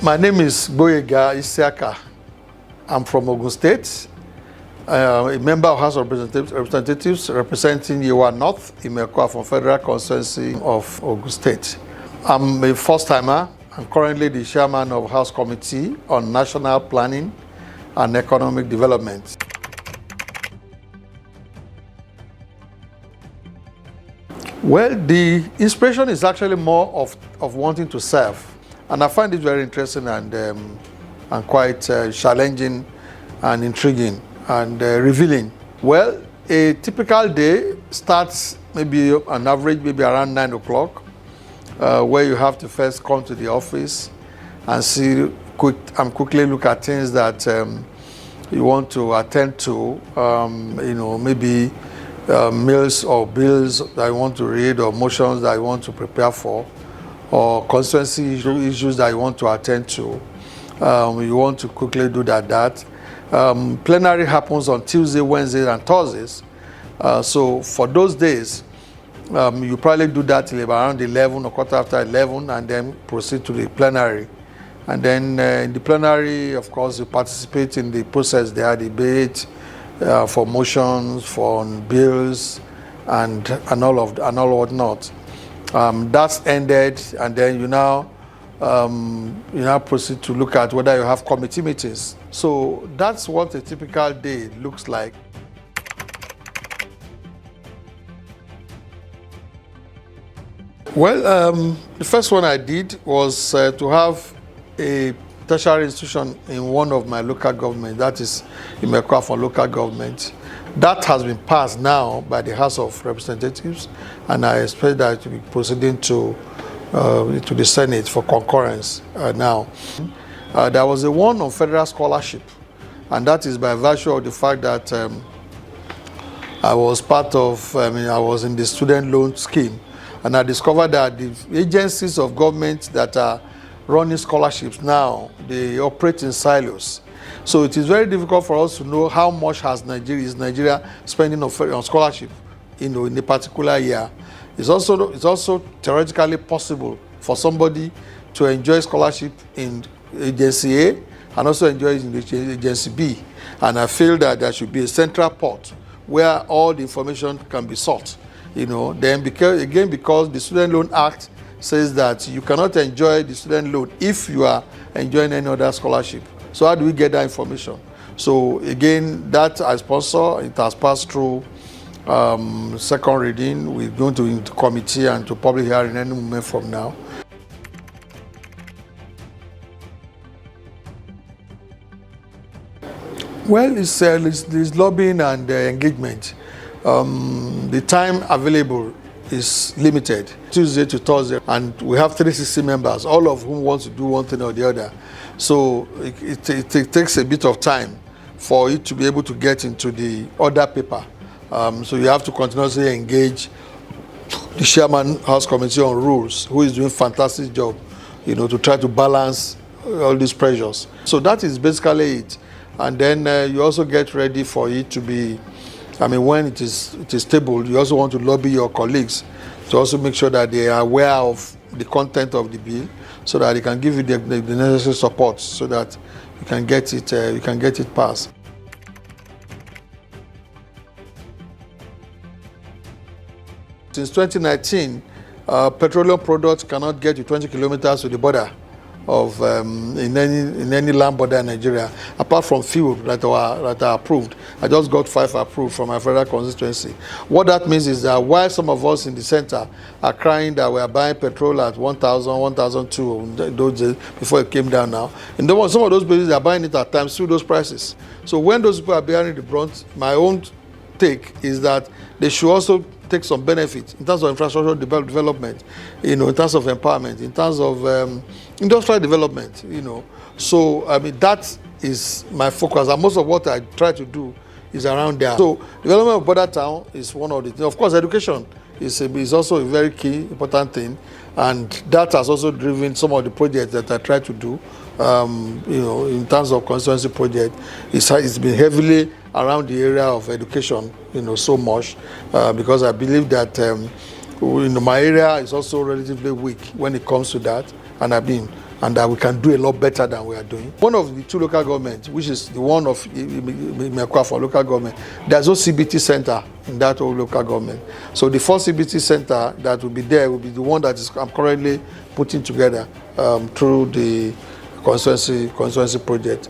My name is Adegboyega Isiaka. I'm from Ogun State, a member of House of Representatives representing Yewa North, Imekwa from Federal Constituency of Ogun State. I'm a first-timer. I'm currently the chairman of House Committee on National Planning and Economic Development. Well, the inspiration is actually more of wanting to serve. And I find it very interesting and quite challenging and intriguing and revealing. Well, a typical day starts maybe on average, maybe around 9 o'clock, where you have to first come to the office and quickly look at things that you want to attend to, maybe mails or bills that you want to read or motions that you want to prepare for, or constituency issues that you want to attend to. You want to quickly do that. Plenary happens on Tuesday, Wednesdays, and Thursdays. So for those days, you probably do that till around 11 or quarter after 11, and then proceed to the plenary. And then in the plenary, of course, you participate in the process. There are debate for motions, for bills, and all whatnot. That's ended, and then you now proceed to look at whether you have committee meetings. So that's what a typical day looks like. Well, the first one I did was to have a tertiary institution in one of my local government, that is Imekwa for local government. That has been passed now by the House of Representatives, and I expect that to be proceeding to the Senate for concurrence now. There was a one on federal scholarship, and that is by virtue of the fact that I was I was in the student loan scheme, and I discovered that the agencies of government that are running scholarships now, they operate in silos. So it is very difficult for us to know how much is Nigeria spending on scholarship, in a particular year. It's also theoretically possible for somebody to enjoy scholarship in agency A and also enjoy it in agency B. And I feel that there should be a central port where all the information can be sought. Then because the Student Loan Act says that you cannot enjoy the student loan if you are enjoying any other scholarship. So how do we get that information? So again, that I sponsor. It has passed through second reading. We're going to into committee and to public hearing any moment from now. Well, it's lobbying and engagement. The time available is limited, Tuesday to Thursday, and we have 360 members, all of whom want to do one thing or the other. So it takes a bit of time for it to be able to get into the order paper. So you have to continuously engage the chairman House Committee on Rules, who is doing a fantastic job, to try to balance all these pressures. So that is basically it. And then you also get ready for it to be, when it is tabled, you also want to lobby your colleagues to also make sure that they are aware of the content of the bill, so that they can give you the necessary support, so that you can get it passed. Since 2019, petroleum products cannot get to 20 kilometers to the border of in any land border in Nigeria, apart from few that are approved. I just got 5 approved from my federal constituency. What that means is that while some of us in the center are crying that we are buying petrol at 1,000, 1,200 those days before it came down now, and some of those places are buying it at times through those prices. So when those people are bearing the brunt, my own take is that they should also take some benefit in terms of infrastructure development, in terms of empowerment, in terms of industrial development, So, that is my focus, and most of what I try to do is around there. So, development of border town is one of the things. Of course, education is also a very key, important thing, and that has also driven some of the projects that I try to do. In terms of constituency project, it's been heavily around the area of education, so much, because I believe that my area is also relatively weak when it comes to that. and that we can do a lot better than we are doing. One of the two local governments, which is the one of Imekwa local government, there's no CBT center in that whole local government. So the first CBT center that will be there will be the one that I'm currently putting together through the constituency project.